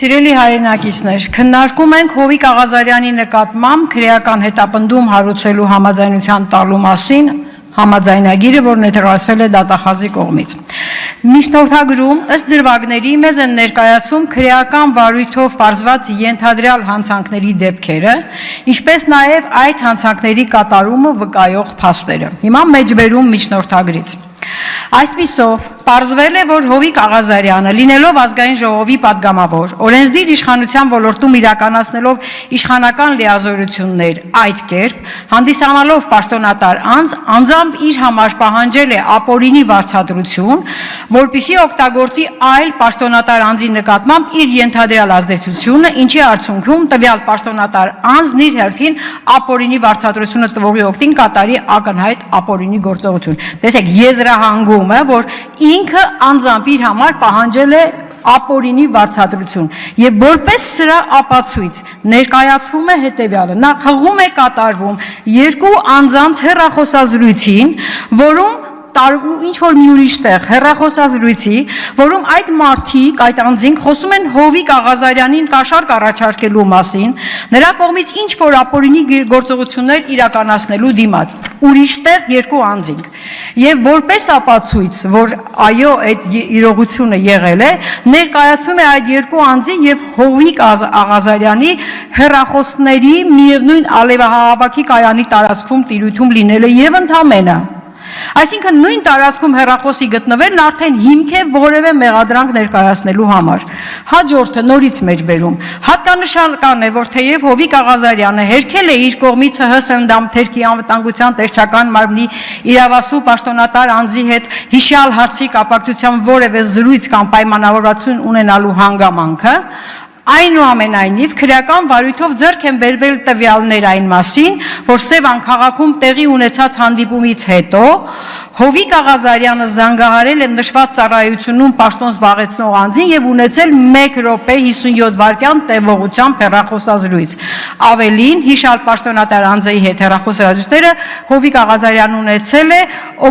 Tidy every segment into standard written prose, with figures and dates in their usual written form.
Սիրելի հայրենակիցներ, քննարկում ենք Հովիկ Աղազարյանի նկատմամբ քրեական հետապնդում հարուցելու համաձայնության տալու մասին համաձայնագիրը, որ ներկայացվել է դատախազի կողմից։ Միջնորդագրում ըստ դրվագների մեզ են ներկայացում քրեական վարույթով պարզված ենթադրյալ հանցանքների դեպքերը, ինչպես նաև այդ հանցանքների կատարումը վկայող փաստերը։ Հիմա մեջբերում միջնորդագրից։ Այսպիսով, պարզվել է, որ Հովիկ Աղազարյանը, լինելով ազգային ժողովի պատգամավոր, օրենսդիր իշխանության ոլորտում իրականացնելով իշխանական լիազորություններ, այդ կերպ, հանդիսանալով պաշտոնատար անձ, անձամբ իր համար պահանջել է ապօրինի վարձատրություն, որպեսզի օգտագործի այլ պաշտոնատար անձի նկատմամբ իր ենթադրյալ ազդեցությունը, ինչի արդյունքում տվյալ պաշտոնատար անձն իր հերթին ապօրինի վարձատրությունը տվողի օգտին կատարի ակնհայտ ապօրինի գործողություն։ Տեսեք, եզրահանգում է, որ ինքը անձամբ իր համար պահանջել է ապօրինի վարձատրություն եւ որպես սրա ապացույց ներկայացվում է հետեւյալը. նախ հղում է կատարվում երկու անձանց հեռախոսազրույցին, որում ինչ որ մի ուրիշ տեղ հեռախոսազրույցի, որում այդ մարդիկ, այդ անձինք խոսում են Հովիկ Աղազարյանին կաշառք առաջարկելու մասին, նրա կողմից ինչ որ ապօրինի գործողություններ իրականացնելու դիմաց, ուրիշ տեղ երկու անձինք։ Եվ որպես ապացույց, որ այո, այդ իրողությունը եղել է, ներկայացում է այդ երկու անձի եւ Հովիկ Աղազարյանի հեռախոսների միևնույն Ալեվահավաքի կայանի տարածքում տիրույթում լինելը եւ ընդամենը։ Այսինքն նույն տարածքում հեռախոսի գտնվելն արդեն հիմք է որևէ մեղադրանք ներկայացնելու համար։ Հաջորդը նորից մեջբերում։ Հատկանշական է, որ թեև Հովիկ Աղազարյանը հերքել է իր կողմից ՀՀՍ անվտանգության տեսչական մարմնի իրավասու պաշտոնատար անձի հետ հիշյալ հարցի կապակցությամբ որևէ զրույց կամ պայմանավորվածություն ունենալու հանգամանքը, այնուամենայնիվ քրեական վարույթով ձեռք են բերվել տվյալներ այն մասին, որ Սևան քաղաքում տեղի ունեցած հանդիպումից հետո Հովիկ Աղազարյանը զանգահարել է նշված ծառայությունում պաշտոն զբաղեցնող անձին եւ ունեցել 1 րոպե 57 վայրկյան տևողությամբ հեռախոսազրույց։ Ավելին, հիշյալ պաշտոնատար անձի հետ հեռախոսազրույցները Հովիկ Աղազարյանն ունեցել է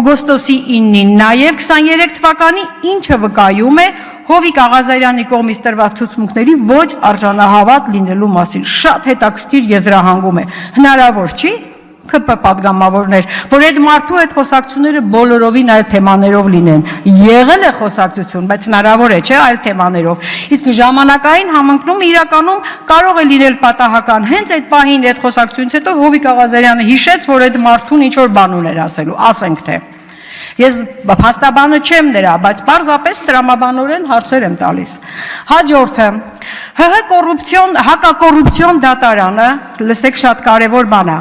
օգոստոսի 9-ին, նաեւ 23 թվականի, ինչը վկայում է Հովիկ Աղազարյանի կողմից տրված ցուցմունքների ոչ արժանահավատ լինելու մասին։ Շատ հետաքրքիր եզրահանգում է։ Հնարավոր չի ԿՊ պատգամավորներ, որ այդ մարդու այդ խոսակցությունները բոլորովին այլ թեմաներով լինեն։ Եղել է խոսակցություն, բայց հնարավոր է, չէ, այլ թեմաներով։ Իսկ ժամանակային համընկնում իրականում կարող է լինել պատահական։ Հենց այդ պահին այդ խոսակցությունից հետո Հովիկ Աղազարյանը հիշեց, որ այդ մարդուն ինչ որ բան ուներ ասելու, ասենք թե։ Ես փաստաբանը չեմ նրա, բայց պարզապես տրամաբանորեն հարցեր եմ տալիս։ Հաջորդը հակակոռուպցիոն դատարանը, լսեք շատ կարևոր բան է,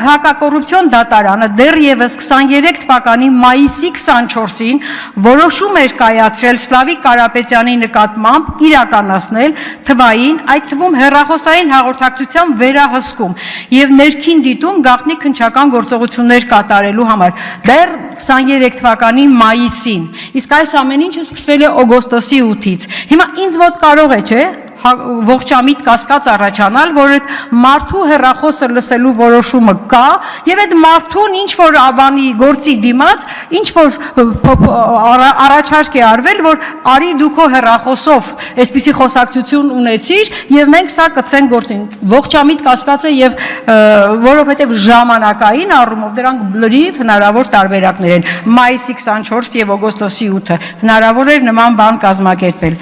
հակակոռուպցիոն դատարանը դեռևս 23 թվականի մայիսի 24-ին որոշում էր կայացրել Սլավիկ Կարապետյանի նկատմամբ իրականացնել թվային, այդ թվում հեռախոսային հաղորդակցության վերահսկում եւ ներքին դիտում գաղտնի քննչական գործողություններ կատարելու համար։ Դեռ 23 թվականի մայիսին, իսկ այս ամեն ինչը սկսվել է օգոստոսի 8-ից։ Հիմա ինձ մոտ կարող է, չէ, ողջամիտ կասկած առաջանալ, որ այդ մարդու հեռախոսը լսելու որոշումը կա եւ այդ մարդուն ինչ որ բանի գործի դիմաց ինչ որ առաջարկ է արվել, որ արի դու քո հեռախոսով այսպիսի խոսակցություն ունեցիր եւ մենք սա կցենք գործին։ Ողջամիտ կասկած է եւ որովհետեւ ժամանակային առումով դրանք լրիվ հնարավոր տարբերակներ են։ Մայիսի 24 եւ օգոստոսի 8-ը հնարավոր էր նման բան կազմակերպել։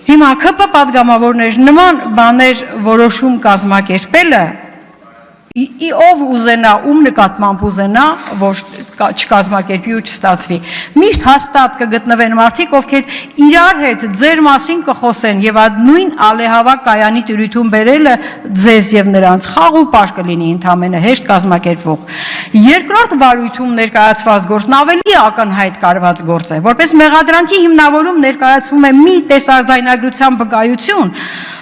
Հիմա ԿՊ պատգամավորներ նման բաներ որոշում կազմակերպելը ով ուզենա, ում նկատմամբ ուզենա, որ չկազմակերպի ու չստացվի։ Միշտ հաստատ կգտնվեն մարդիկ, ովքեր իրար հետ ձեր մասին կխոսեն եւ այդ նույն ալեհավակ կայանի տիրույթում բերելը ձեզ եւ նրանց խաղ ու պար կլինի ընդամենը հեշտ կազմակերպվող։ Երկրորդ վարույթում ներկայացված գործն ավելի ակնհայտ կարված գործ է, որպես մեղադրանքի հիմնավորում ներկայացվում է մի տեսաձայնագրության վկայություն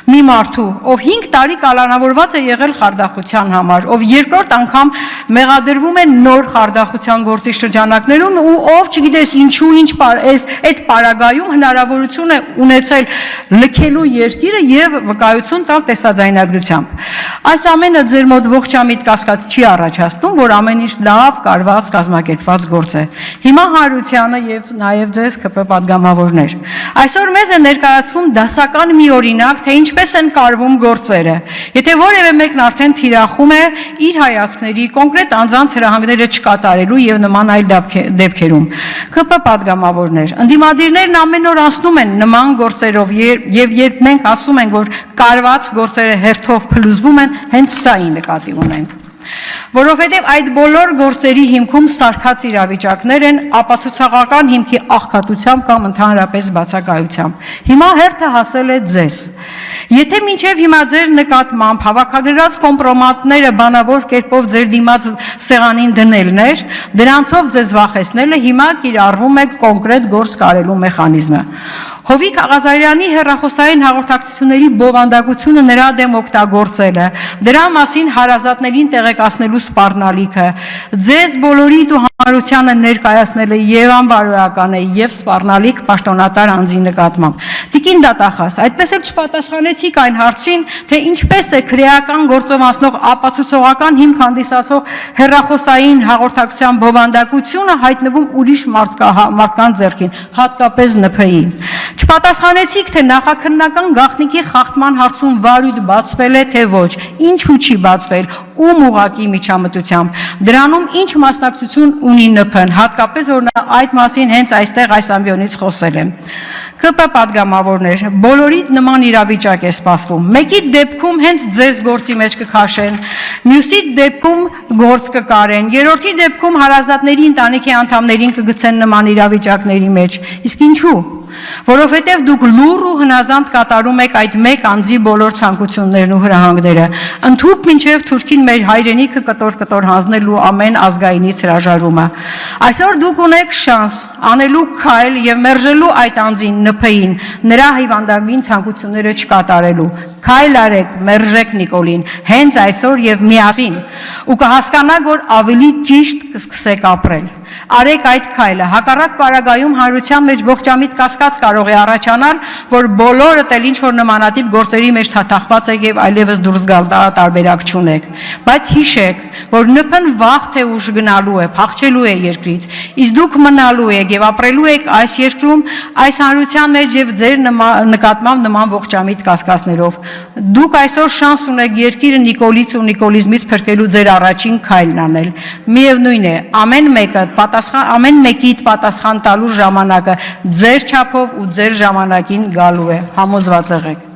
մի մարդու, ով 5 տարի կալանավորված է եղել խարդախության համար համար, ով երկրորդ անգամ մեղադրվում է նոր խարդախության գործի շրջանակներում ու ով չգիտես ինչու այդ պարագայում հնարավորություն է ունեցել լքելու երկիրը եւ վկայություն տալ տեսաձայնագրությամբ։ Այս ամենը ձեր մոտ ողջամիտ կասկած չի առաջացնում, որ ամեն ինչ լավ կարված կազմակերպված գործ է։ Հիմա Հարությանը եւ նաեւ ձեզ ԿՊ պատգամավորներ։ Այսօր մեզ է ներկայացվում դասական մի օրինակ, թե ինչպես են կարվում գործերը։ Եթե որևէ մեկն արդեն թիրախում է իր հայացքների կոնկրետ անձանց հրահանգները չկատարելու եւ նման այլ դեպքերում։ ԿՊ պատգամավորներ, ընդդիմադիրներն ամեն օր ասում են նման գործերով եւ երբ մենք ասում ենք, որ կարված գործերը հերթով փլուզվում են, հենց սա նկատի ունենք։ Որովհետև այդ բոլոր գործերի հիմքում սարքած իրավիճակներ են ապացուցողական հիմքի աղքատությամբ կամ ընդհանրապես բացակայությամբ։ Հիմա հերթը հասել է ձեզ։ Եթե մինչև հիմա ձեր նկատմամբ հավաքագրած կոմպրոմատները բանավոր կերպով ձեր դիմաց սեղանին դնելն էր, դրանցով ձեզ վախեցնելը, հիմա կիրառվում է կոնկրետ գործ կարելու մեխանիզմը։ Հովիկ Աղազարյանի հեռախոսային հաղորդակցությունների բովանդակությունը նրա դեմ օգտագործելը, դրա մասին հարազատներին տեղեկացնելու սպառնալիքը, ձեզ բոլորիդ ու հանրությանը ներկայացնելը եւ անբարոյական է եւ սպառնալիք պաշտոնատար անձի նկատմամբ։ Տիկին դատախազ, այդպես էլ չպատասխանեցիք այն հարցին, թե ինչպես է քրեական գործով անցնող ապացուցողական հիմք հանդիսացող հեռախոսային հաղորդակցության բովանդակությունը հայտնվում ուրիշ մարդկանց ձեռքին, հատկապես ՆՓ-ի։ Չպատասխանեցիք, թե նախաքննական գաղտնիքի խախտման հարցում վարույթ բացվել է, թե ոչ, ինչու չի բացվել, ում ուղղակի միջամտությամբ, դրանում ինչ մասնակցություն ունի ՆՓ-ն, հատկապես որ նա այդ մասին հենց այստեղ այս ամբիոնից խոսել է։ ԿՊ պատգամավորներ, բոլորիդ նման իրավիճակ է սպասվում։ Մեկի դեպքում հենց ձեզ գործի մեջ կքաշեն, մյուսի դեպքում գործ կկարեն, երրորդի դեպքում հարազատների ընտանիքի անդամներին կգցեն նման իրավիճակների մեջ։ Իսկ ինչու։ Որովհետև դուք լուռ ու հնազանդ կատարում եք այդ մեկ անձի բոլոր ցանկություններն ու հրահանգները, ընդհուպ մինչև Թուրքին մեր հայրենիքը կտոր հանձնելու ամեն ազգայինից հրաժարումը։ Այսօր դուք ունեք շանս անելու քայլ եւ մերժելու այդ անձին ՆՓ-ին, նրա հիվանդագին ցանկությունները չկատարելու։ Քայլ արեք, մերժեք Նիկոլին, հենց այսօր եւ միասին, ու կհասկանաք, որ ավելի ճիշտ կսկսեք ապրել։ Արեք այդ քայլը, հակառակ պարագայում հանրության մեջ ողջամիտ կասկած կարող է առաջանալ, որ բոլորդ էլ ինչ որ նմանատիպ գործերի մեջ թաթախված եք եւ այլևս դուրս գալ տարբերակ չունեք։ Բայց հիշեք, որ ՆՓ-ն վաղ թե ուշ գնալու է, փախչելու է երկրից, իսկ դուք մնալու եք եւ ապրելու եք այս երկրում, այս հանրության մեջ եւ ձեր նկատմամբ նման ողջամիտ կասկածներով։ Դուք այսօր շանս ունեք երկիրը Նիկոլից ու նիկոլիզմից փրկելու ձեր առաջին քայլն անել։ Միևնույն է, ամեն մեկիդ պատասխան տալու ժամանակը ձեր չափով ու ձեր ժամանակին գալու է, համոզված եղեք։